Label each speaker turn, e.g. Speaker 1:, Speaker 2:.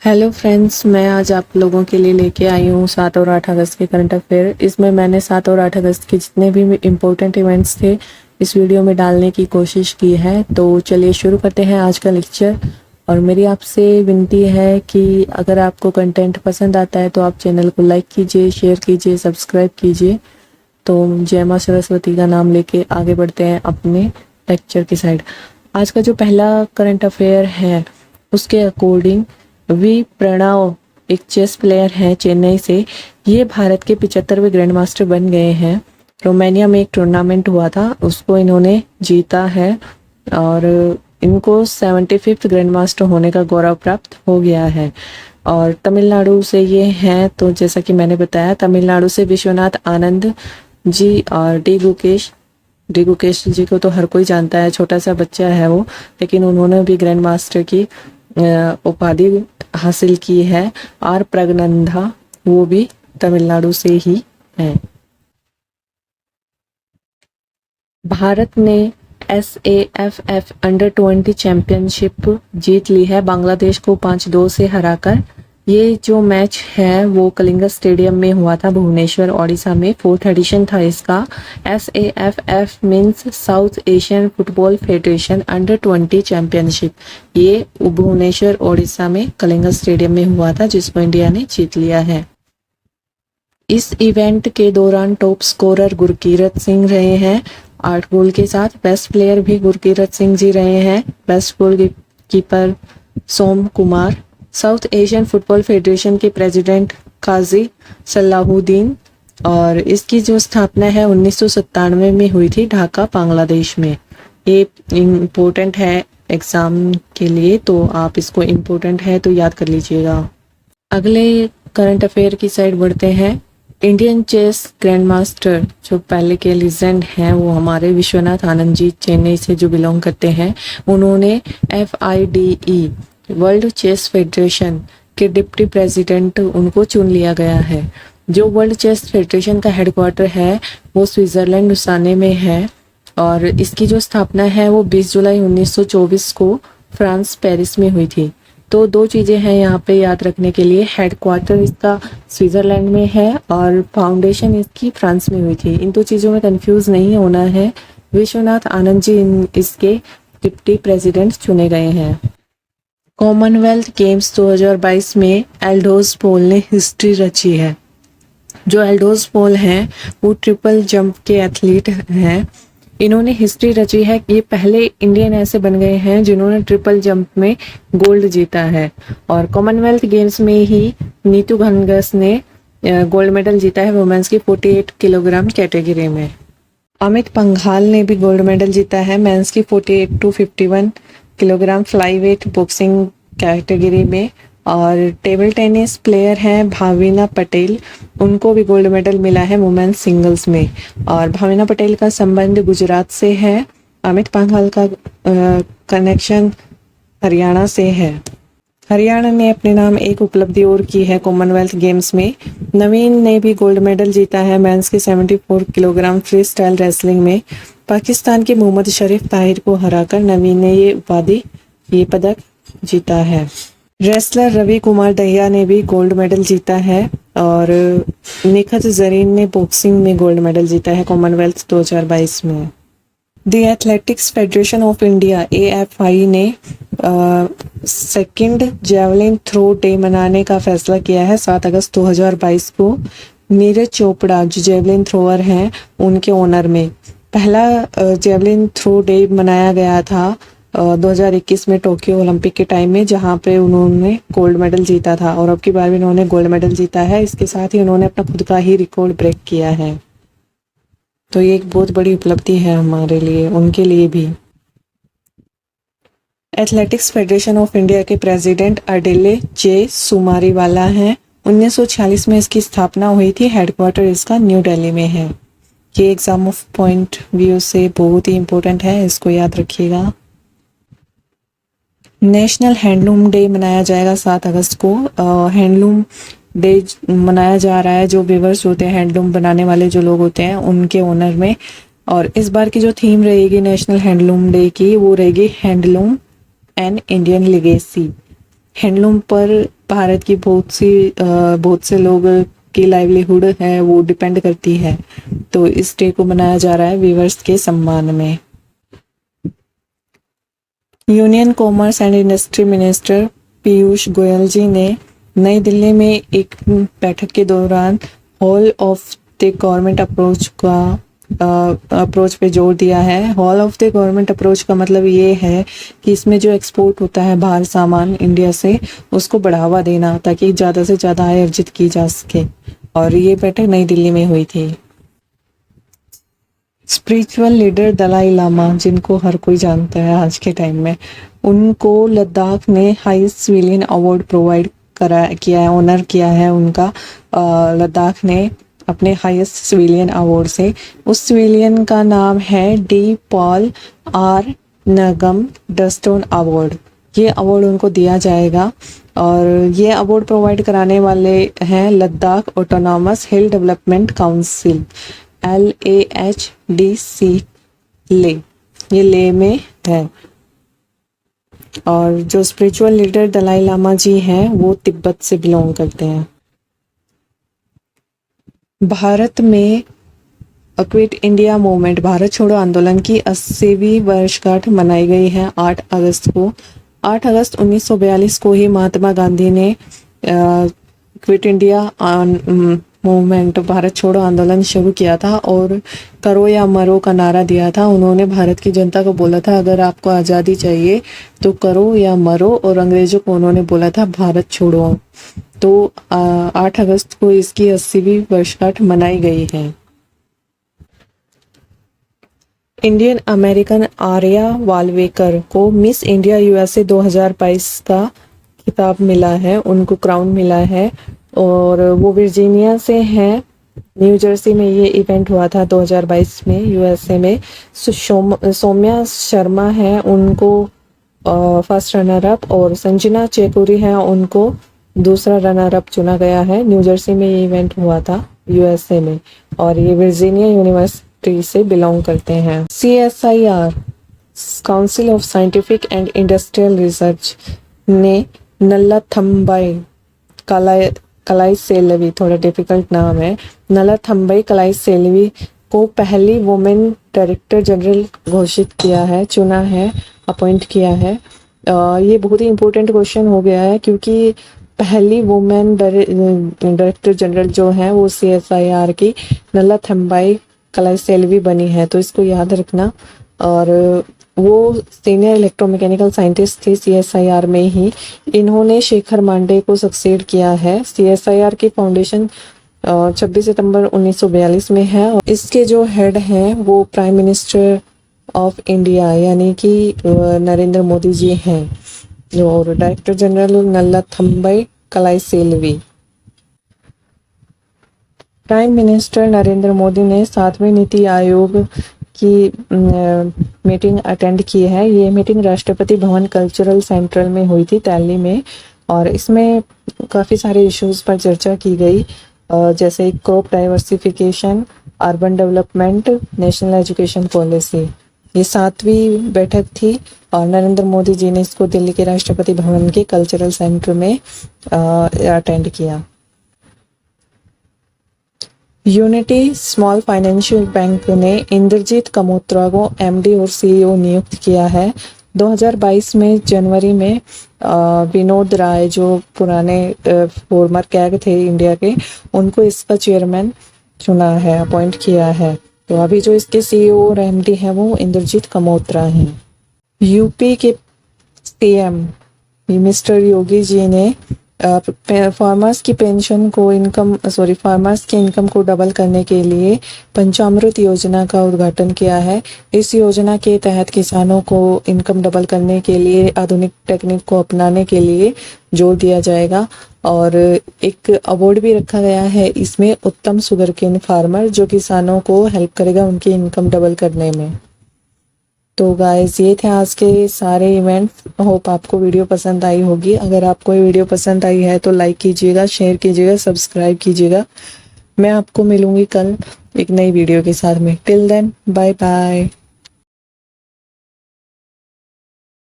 Speaker 1: Hello friends, मैं आज आप लोगों के लिए लेके आई हूँ 7 और 8 अगस्त के करंट अफेयर। इसमें मैंने 7 और 8 अगस्त के जितने भी इम्पोर्टेंट इवेंट्स थे इस वीडियो में डालने की कोशिश की है। तो चलिए शुरू करते हैं आज का लेक्चर। और मेरी आपसे विनती है कि अगर आपको कंटेंट पसंद आता है तो आप चैनल को लाइक कीजिए, शेयर कीजिए, सब्सक्राइब कीजिए। तो जय माँ सरस्वती का नाम लेके आगे बढ़ते हैं अपने लेक्चर की साइड। आज का जो पहला करंट अफेयर है उसके अकॉर्डिंग वी प्रणव एक चेस प्लेयर हैं चेन्नई से। ये भारत के 75वें ग्रैंड मास्टर बन गए हैं। रोमानिया में एक टूर्नामेंट हुआ था, उसको इन्होंने जीता है और इनको 75th ग्रैंड मास्टर होने का गौरव प्राप्त हो गया है। और तमिलनाडु से ये हैं, तो जैसा कि मैंने बताया तमिलनाडु से विश्वनाथ आनंद जी और डी गुकेश जी को तो हर कोई जानता है, छोटा सा बच्चा है वो, लेकिन उन्होंने भी ग्रैंड मास्टर की उपाधि हासिल की है। और प्रगनंदा वो भी तमिलनाडु से ही हैं। भारत ने SAFF अंडर-20 चैंपियनशिप जीत ली है बांग्लादेश को 5-2 से हराकर। ये जो मैच है वो कलिंगा स्टेडियम में हुआ था, भुवनेश्वर ओडिशा में। 4th एडिशन था इसका। SAFF means South Asian football federation under twenty championship. ये भुवनेश्वर ओडिशा में कलिंगा स्टेडियम में हुआ था, जिसको इंडिया ने जीत लिया है। इस इवेंट के दौरान टॉप स्कोरर गुरकीरत सिंह रहे हैं 8 गोल के साथ। बेस्ट प्लेयर भी गुरकीरत सिंह जी रहे हैं। Best goalkeeper Som Kumar. South Asian football Federation के प्रेसिडेंट काजी सलाहुद्दीन। और इसकी जो स्थापना है 1997 में हुई थी ढाका बांग्लादेश में। ये इम्पोर्टेंट है एग्जाम के लिए, तो आप इसको इम्पोर्टेंट है तो याद कर लीजिएगा। अगले करंट अफेयर की साइड बढ़ते हैं। इंडियन चेस ग्रैंड मास्टर जो पहले के लीजेंड हैं वो हमारे विश्वनाथ आनंद जी चेन्नई से जो बिलोंग करते हैं, उन्होंने FIDE वर्ल्ड चेस फेडरेशन के डिप्टी प्रेसिडेंट उनको चुन लिया गया है। जो वर्ल्ड चेस फेडरेशन का हेडक्वार्टर है वो स्विट्जरलैंड लुसाने में है। और इसकी जो स्थापना है वो 20 जुलाई 1924 को फ्रांस पेरिस में हुई थी। तो 2 चीज़ें हैं यहाँ पे याद रखने के लिए। हेडक्वार्टर इसका स्विट्जरलैंड में है और फाउंडेशन इसकी फ्रांस में हुई थी। इन 2 चीज़ों में कंफ्यूज नहीं होना है। विश्वनाथ आनंद जी इसके डिप्टी प्रेसिडेंट चुने गए हैं। कॉमनवेल्थ गेम्स 2022 में एल्डोस पोल ने हिस्ट्री रची है। जो एल्डोस पोल हैं वो ट्रिपल जंप के एथलीट हैं। इन्होंने हिस्ट्री रची है। ये पहले इंडियन ऐसे बन गए हैं जिन्होंने ट्रिपल जंप में गोल्ड जीता है। और कॉमनवेल्थ गेम्स में ही नीतू घनघस ने गोल्ड मेडल जीता है वुमेन्स की 48 किलोग्राम कैटेगरी में। अमित पंघाल ने भी गोल्ड मेडल जीता है मेंस की 48 to 51 kilogram flyweight boxing category में। और टेबल टेनिस प्लेयर हैं भाविना पटेल, उनको भी गोल्ड मेडल मिला है वुमेन्स सिंगल्स में। और भाविना पटेल का संबंध गुजरात से है। अमित पंघाल का कनेक्शन हरियाणा से है। हरियाणा ने अपने नाम एक उपलब्धि और की है कॉमनवेल्थ गेम्स में। नवीन ने भी गोल्ड मेडल जीता है मेंस के 74 किलोग्राम फ्री स्टाइल रेसलिंग में। पाकिस्तान के मोहम्मद शरीफ ताहिर को हराकर नवीन ने ये पदक जीता है। रेसलर रवि कुमार दहिया ने भी गोल्ड मेडल जीता है। और निखत जरीन ने बॉक्सिंग में गोल्ड मेडल जीता है कॉमनवेल्थ 2022 में। The athletics federation of India AFI ने सेकंड जेवलिन थ्रो डे मनाने का फैसला किया है 7 अगस्त 2022 को। नीरज चोपड़ा जो जेवलिन थ्रोअर हैं उनके ऑनर में पहला जेवलिन थ्रो डे मनाया गया था 2021 में टोक्यो ओलंपिक के टाइम में, जहां पे उन्होंने गोल्ड मेडल जीता था। और अब की बार भी उन्होंने गोल्ड मेडल जीता है। इसके साथ ही उन्होंने अपना खुद का ही रिकॉर्ड ब्रेक किया है। तो ये एक बहुत बड़ी उपलब्धि है हमारे लिए, उनके लिए भी। एथलेटिक्स फेडरेशन ऑफ इंडिया के प्रेसिडेंट अडेले जे सुमारीवाला हैं। 1946 में इसकी स्थापना हुई थी। हेडक्वार्टर इसका न्यू दिल्ली में है। ये एग्जाम ऑफ पॉइंट व्यू से बहुत ही इंपॉर्टेंट है, इसको याद रखिएगा। नेशनल हैंडलूम डे मनाया जाएगा 7 अगस्त को। हैंडलूम डे मनाया जा रहा है जो वीवर्स होते हैं, हैंडलूम बनाने वाले जो लोग होते हैं, उनके ऑनर में। और इस बार की जो थीम रहेगी नेशनल हैंडलूम डे की वो रहेगी handloom and Indian legacy. Handloom पर भारत की बहुत से लोग की लाइवलीहुड है वो डिपेंड करती है। तो इस डे को मनाया जा रहा है वीवर्स के सम्मान में। Union commerce and industry minister Piyush Goyal ji ने नई दिल्ली में एक बैठक के दौरान whole of the government approach पे जोर दिया है। Whole of the government approach का मतलब ये है कि इसमें जो एक्सपोर्ट होता है बाहर सामान इंडिया से, उसको बढ़ावा देना ताकि ज़्यादा से ज़्यादा आय अर्जित की जा सके। और ये बैठक नई दिल्ली में हुई थी। स्पिरिचुअल लीडर दलाई लामा, जिनको हर कोई जानता है आज के टाइम में, उनको लद्दाख ने हाईएस्ट सिविलियन अवार्ड प्रोवाइड किया है, ऑनर किया है उनका लद्दाख ने अपने हाईएस्ट सिविलियन अवार्ड से। उस सिविलियन का नाम है डी पॉल आर नगम डस्टोन अवार्ड। ये अवार्ड उनको दिया जाएगा और ये अवार्ड प्रोवाइड कराने वाले हैं लद्दाख ऑटोनॉमस हिल डेवलपमेंट काउंसिल LAHDC ले, ये ले में है। और जो स्पिरिचुअल लीडर दलाई लामा जी हैं वो तिब्बत से बिलोंग करते हैं। भारत में क्विट इंडिया मूवमेंट, भारत छोड़ो आंदोलन की 80वीं वर्षगांठ मनाई गई है 8 अगस्त को। 8 अगस्त 1942 को ही महात्मा गांधी ने क्विट इंडिया मूवमेंट, भारत छोड़ो आंदोलन शुरू किया था और करो या मरो का नारा दिया था। उन्होंने भारत की जनता को बोला था अगर आपको आज़ादी चाहिए तो करो या मरो, और अंग्रेजों को उन्होंने बोला था भारत छोड़ो। तो 8 अगस्त को इसकी 80वीं वर्षगांठ मनाई गई है। इंडियन अमेरिकन आर्या वालवेकर को मिस इंडिया USA 2022 का खिताब मिला है, उनको क्राउन मिला है और वो वर्जीनिया से हैं। न्यू जर्सी में ये इवेंट हुआ था 2022 में USA में। सौम्या शर्मा है, उनको फर्स्ट रनर अप और संजना चेकुरी है, उनको दूसरा रनर अप चुना गया है। न्यू जर्सी में ये इवेंट हुआ था USA में और ये वर्जीनिया यूनिवर्सिटी से बिलोंग करते हैं। CSIR council of scientific and industrial research ने नल्लाथम्बाई कलाईसेल्वी, थोड़ा डिफिकल्ट नाम है, नल्लाथम्बाई कलाईसेल्वी को पहली वुमेन डायरेक्टर जनरल घोषित किया है, चुना है, अपॉइंट किया है। ये बहुत ही इम्पोर्टेंट क्वेश्चन हो गया है क्योंकि पहली वुमेन डायरेक्टर जनरल जो है वो CSIR की नल्लाथम्बाई कलाईसेल्वी बनी है, तो इसको याद रखना। और वो सीनियर इलेक्ट्रोमैकेनिकल साइंटिस्ट थी CSIR में ही। इन्होंने शेखर मांडे को सक्सेड किया है। CSIR की फाउंडेशन 26 सितंबर 1942 में है और इसके जो हेड हैं वो प्राइम मिनिस्टर ऑफ इंडिया यानी कि नरेंद्र मोदी जी हैं, और director general Nallathambi Kalaiselvi. Prime minister Narendra Modi ने 7वें नीति आयोग की मीटिंग अटेंड की है। ये meeting Rashtrapati Bhavan cultural central में हुई थी दिल्ली में और इसमें काफ़ी सारे इश्यूज पर चर्चा की गई, जैसे crop diversification, urban development, national education policy. ये 7वीं बैठक थी और नरेंद्र मोदी जी ने इसको दिल्ली के राष्ट्रपति भवन के कल्चरल सेंटर में अटेंड किया। यूनिटी स्मॉल फाइनेंशियल बैंक ने इंद्रजीत कमोत्रा को MD और CEO नियुक्त किया है। 2022 में जनवरी में विनोद राय, जो पुराने फॉर्मर कैग थे इंडिया के, उनको इसका चेयरमैन चुना है, अपॉइंट किया है। तो अभी जो इसके CEO और MD हैं वो इंद्रजीत कमोत्रा हैं। यूपी के CM मिस्टर योगी जी ने फार्मर्स की इनकम को डबल करने के लिए पंचामृत योजना का उद्घाटन किया है। इस योजना के तहत किसानों को इनकम डबल करने के लिए आधुनिक टेक्निक को अपनाने के लिए जोर दिया जाएगा और एक अवार्ड भी रखा गया है इसमें, उत्तम शुगरकेन फार्मर, जो किसानों को हेल्प करेगा उनकी इनकम डबल करने में। तो गाइस ये थे आज के सारे इवेंट्स। होप आपको वीडियो पसंद आई होगी। अगर आपको ये वीडियो पसंद आई है तो लाइक कीजिएगा, शेयर कीजिएगा, सब्सक्राइब कीजिएगा। मैं आपको मिलूंगी कल एक नई वीडियो के साथ में। Till then bye bye.